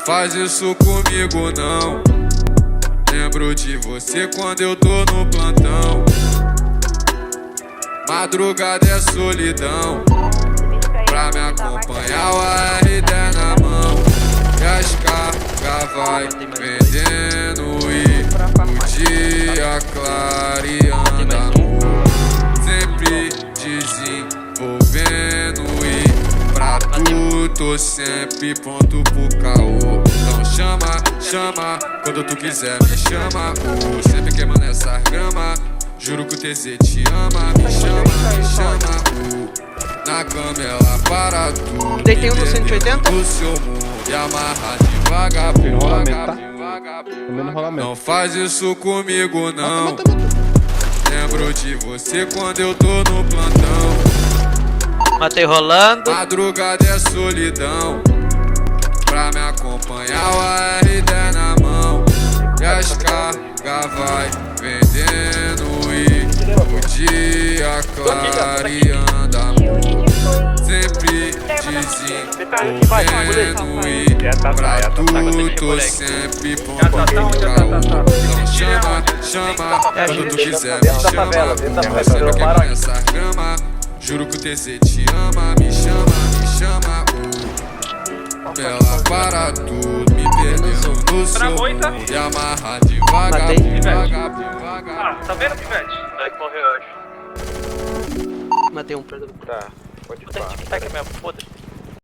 faz isso comigo não. Lembro de você quando eu tô no plantão. Madrugada é solidão. Pra me acompanhar o AR10 na mão. E as cargas vai vendendo e o dia clareando a rua. Sempre desenvolvendo e pra tu tô sempre pronto pro caô. Então chama, quando tu quiser me chama. Sempre queimando essas gramas. Juro que o TZ te ama, me chama. Na cama ela para tudo. Deitei um no 180? Do seu mundo e amarra de vagabundo. Não faz isso comigo não. Lembro de você quando eu tô no plantão. Matei rolando. Madrugada é solidão. Pra me acompanhar o AR10 na mão. E as cargas vai vendendo e o dia clareando a rua. Sempre desenvolvendo e pra tu tô sempre pronto pra caô. Então chama, quando tu quiser me chama. Sempre queimando essas gramas. Juro que o TZ te ama, me chama. Ela para tudo, me perdendo no seu mundo e amarra de vagabundo. Ah, tá vendo, Pivete? Vai que morreu, eu acho. Matei um, perdão. Tá, pode Vou ter que tic-tac mesmo, foda-se.